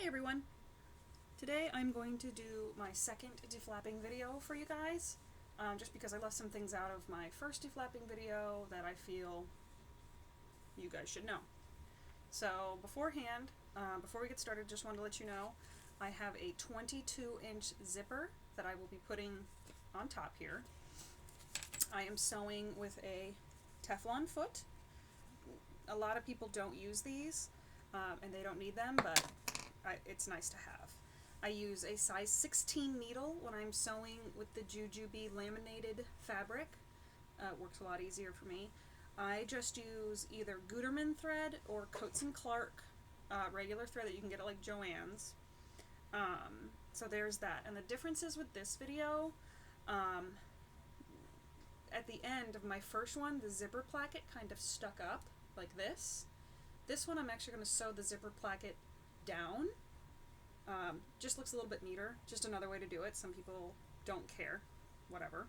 Hi everyone! Today I'm going to do my second deflapping video for you guys, just because I left some things out of my first deflapping video that I feel you guys should know. So beforehand, before we get started, just wanted to let you know I have a 22-inch zipper that I will be putting on top here. I am sewing with a Teflon foot. A lot of people don't use these, and they don't need them, but it's nice to have. I use a size 16 needle when I'm sewing with the jujube laminated fabric. It works a lot easier for me. I just use either Gutermann thread or Coats & Clark regular thread that you can get at like Joann's. So there's that. And the differences with this video, at the end of my first one, the zipper placket kind of stuck up like this. This one I'm actually going to sew the zipper placket down. Just looks a little bit neater. Just another way to do it. Some people don't care. Whatever.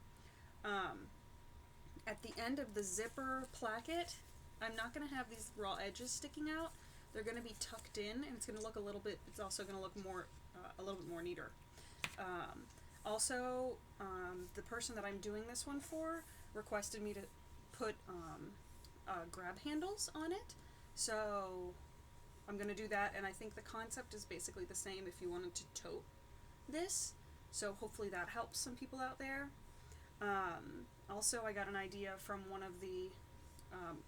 At the end of the zipper placket, I'm not going to have these raw edges sticking out. They're going to be tucked in, and it's going to look a little bit, it's also going to look more, a little bit more neater. Also, the person that I'm doing this one for requested me to put grab handles on it. So I'm going to do that, and I think the concept is basically the same if you wanted to tote this. So hopefully that helps some people out there. Also, I got an idea from one of the,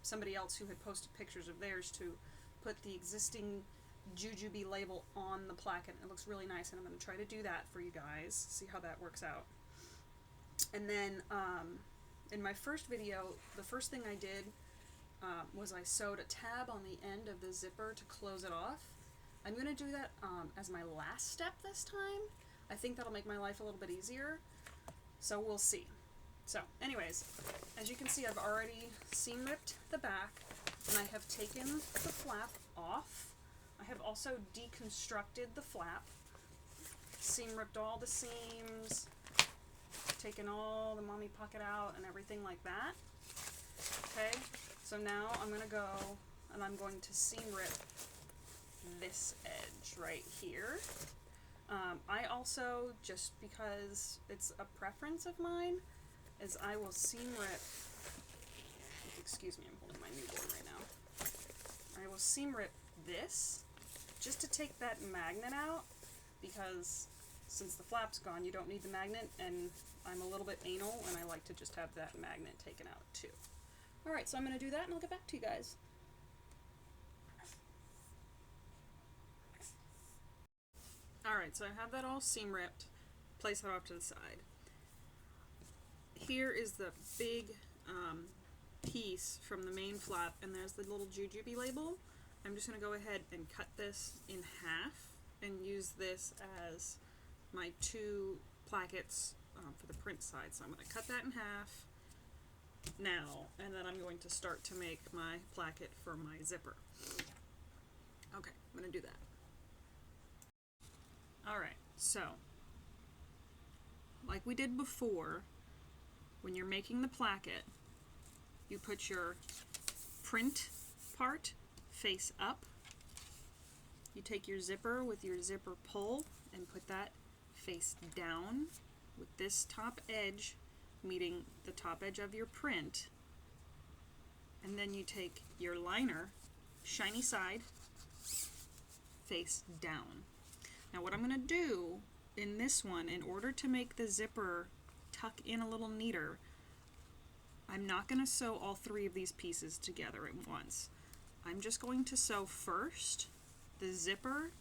somebody else who had posted pictures of theirs to put the existing jujube label on the placket. It looks really nice, and I'm going to try to do that for you guys, see how that works out. And then in my first video, the first thing I did was I sewed a tab on the end of the zipper to close it off. I'm going to do that as my last step this time. I think that'll make my life a little bit easier, so we'll see. So anyways, as you can see, I've already seam ripped the back, and I have taken the flap off. I have also deconstructed the flap, seam ripped all the seams, taken all the mommy pocket out and everything like that. Okay, so now I'm going to go and I'm going to seam rip this edge right here. I also, just because it's a preference of mine, is I will seam rip, excuse me, I'm holding my newborn right now. I will seam rip this just to take that magnet out, because since the flap's gone, you don't need the magnet, and I'm a little bit anal, and I like to just have that magnet taken out too. Alright, so I'm going to do that, and I'll get back to you guys. Alright, so I have that all seam ripped. Place that off to the side. Here is the big piece from the main flap, and there's the little jujube label. I'm just going to go ahead and cut this in half and use this as my two plackets for the print side. So I'm going to cut that in half now, and then I'm going to start to make my placket for my zipper. Okay, I'm going to do that. Alright, so like we did before, when you're making the placket, you put your print part face up. You take your zipper with your zipper pull and put that face down with this top edge meeting the top edge of your print. And then you take your liner, shiny side, face down. Now what I'm going to do in this one, in order to make the zipper tuck in a little neater, I'm not going to sew all three of these pieces together at once. I'm just going to sew first the zipper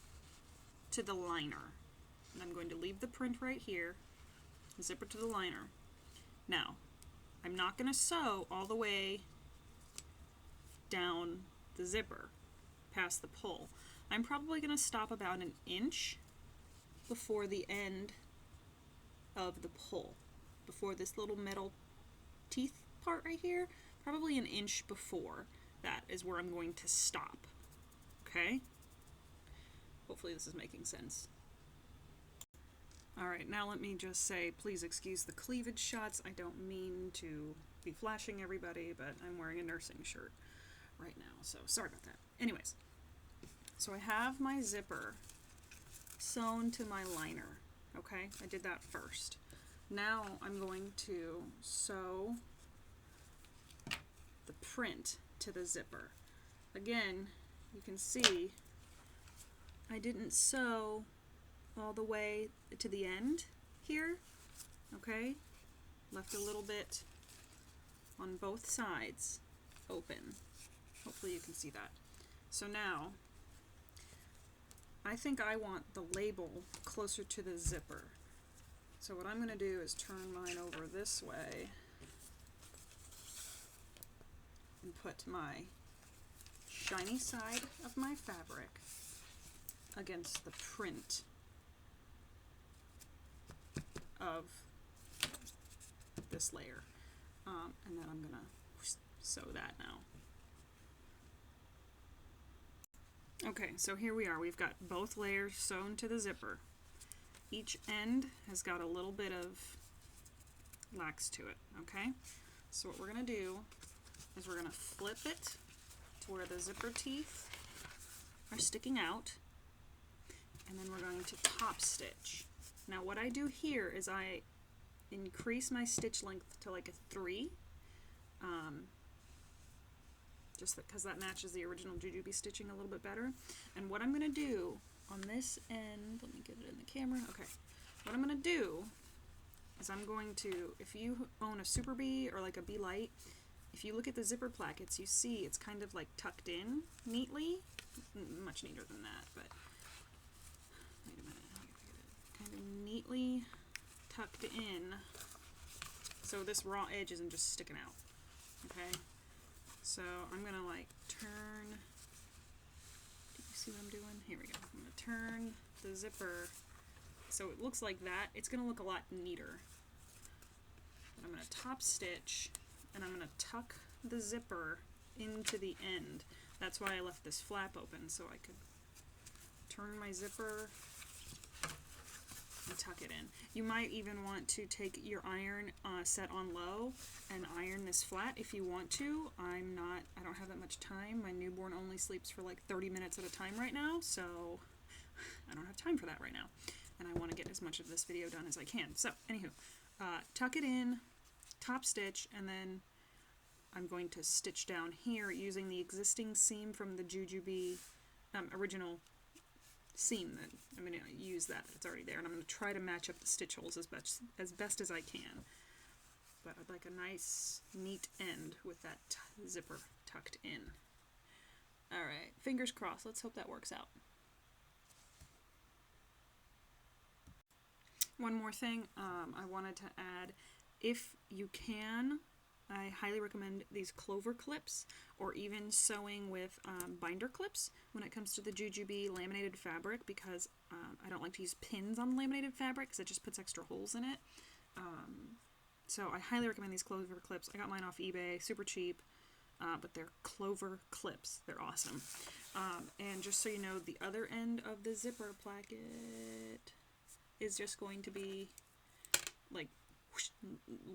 to the liner. And I'm going to leave the print right here, zipper to the liner. Now, I'm not going to sew all the way down the zipper past the pull. I'm probably going to stop about an inch before the end of the pull, before this little metal teeth part right here, probably an inch before that is where I'm going to stop. Okay? Hopefully this is making sense. Alright, now let me just say, please excuse the cleavage shots. I don't mean to be flashing everybody, but I'm wearing a nursing shirt right now, so sorry about that. Anyways, so I have my zipper sewn to my liner. Okay, I did that first. Now I'm going to sew the print to the zipper. Again, you can see I didn't sew all the way to the end here, okay? Left a little bit on both sides open. Hopefully you can see that. So now, I think I want the label closer to the zipper. So what I'm going to do is turn mine over this way and put my shiny side of my fabric against the print of this layer. And then I'm going to sew that now. Okay, so here we are. We've got both layers sewn to the zipper. Each end has got a little bit of lax to it, okay? So what we're going to do is we're going to flip it to where the zipper teeth are sticking out, and then we're going to top stitch. Now what I do here is I increase my stitch length to like a 3, just because that matches the original jujube stitching a little bit better. And what I'm going to do on this end, let me get it in the camera, okay, what I'm going to do is I'm going to, if you own a Super Bee or like a Bee Light, if you look at the zipper plackets, you see it's kind of like tucked in neatly, much neater than that, but wait a minute, kind of neatly tucked in, so this raw edge isn't just sticking out, okay? So I'm gonna like turn, do you see what I'm doing? Here we go. I'm gonna turn the zipper so it looks like that. It's gonna look a lot neater. But I'm gonna top stitch and I'm gonna tuck the zipper into the end. That's why I left this flap open, so I could turn my zipper and tuck it in. You might even want to take your iron set on low and iron this flat if you want to. I don't have that much time. My newborn only sleeps for like 30 minutes at a time right now, so I don't have time for that right now. And I want to get as much of this video done as I can. So, anywho, tuck it in, top stitch, and then I'm going to stitch down here using the existing seam from the jujube original seam. That I'm going to use that. It's already there, and I'm going to try to match up the stitch holes as best as I can. But I'd like a nice, neat end with that zipper tucked in. All right, fingers crossed. Let's hope that works out. One more thing I wanted to add, if you can, I highly recommend these clover clips, or even sewing with binder clips when it comes to the jujube laminated fabric, because I don't like to use pins on laminated fabric because it just puts extra holes in it. So I highly recommend these clover clips. I got mine off eBay, super cheap, but they're clover clips. They're awesome. And just so you know, the other end of the zipper placket is just going to be like whoosh,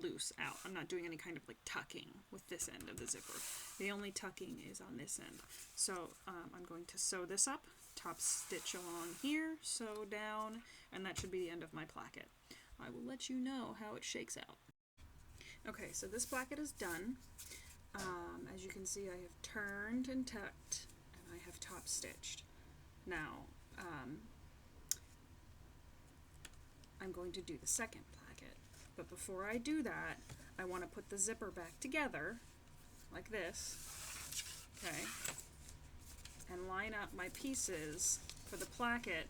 loose out. I'm not doing any kind of like tucking with this end of the zipper. The only tucking is on this end. So I'm going to sew this up, top stitch along here, sew down, and that should be the end of my placket. I will let you know how it shakes out. Okay, so this placket is done. As you can see, I have turned and tucked, and I have top stitched. Now, I'm going to do the second placket, but before I do that, I want to put the zipper back together, like this, okay, and line up my pieces for the placket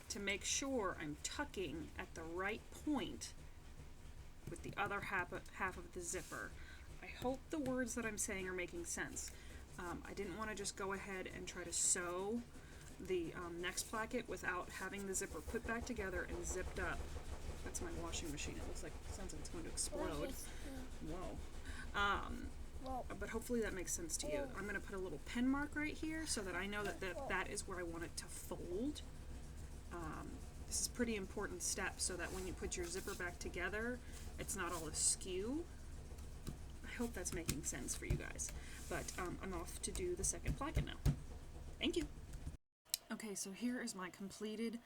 to make sure I'm tucking at the right point with the other half of the zipper. I hope the words that I'm saying are making sense. I didn't want to just go ahead and try to sew the next placket without having the zipper put back together and zipped up. That's my washing machine. It looks like, sounds like it's going to explode. Whoa. But hopefully that makes sense to you. I'm going to put a little pen mark right here so that I know that that is where I want it to fold. This is a pretty important step so that when you put your zipper back together, it's not all askew. I hope that's making sense for you guys. But I'm off to do the second placket now. Thank you. Okay, Okay, so here is my completed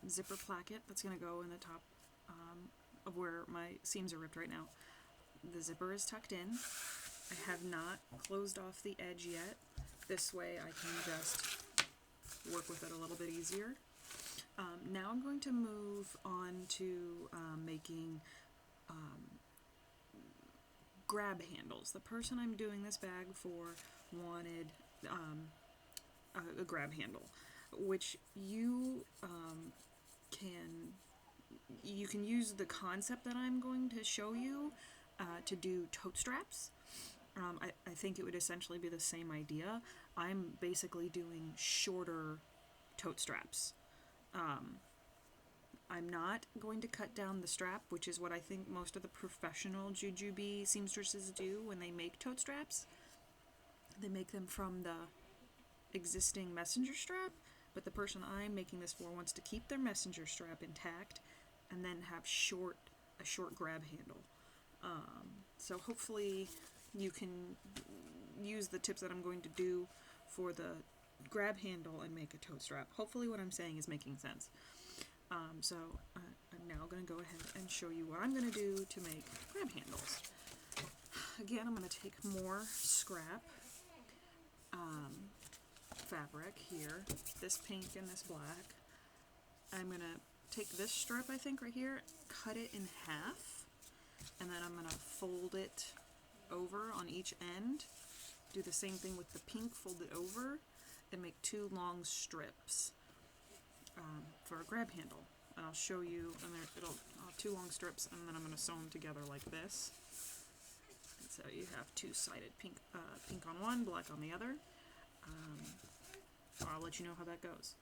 zipper placket that's going to go in the top of where my seams are ripped right now. The zipper is tucked in. I have not closed off the edge yet. This way I can just work with it a little bit easier. Now I'm going to move on to making grab handles. The person I'm doing this bag for wanted a grab handle, which you can use the concept that I'm going to show you to do tote straps. I think it would essentially be the same idea. I'm basically doing shorter tote straps. I'm not going to cut down the strap, which is what I think most of the professional jujube seamstresses do when they make tote straps. They make them from the existing messenger strap, but the person I'm making this for wants to keep their messenger strap intact and then have a short grab handle. So hopefully you can use the tips that I'm going to do for the grab handle and make a tote strap. Hopefully what I'm saying is making sense. So I'm now going to go ahead and show you what I'm going to do to make grab handles. Again, I'm going to take more scrap fabric here, this pink and this black. I'm going to take this strip, I think, right here, cut it in half, and then I'm going to fold it over on each end. Do the same thing with the pink, fold it over, and make two long strips for a grab handle. And I'll show you, and I'll have two long strips, and then I'm going to sew them together like this. And so you have two-sided pink on one, black on the other. I'll let you know how that goes.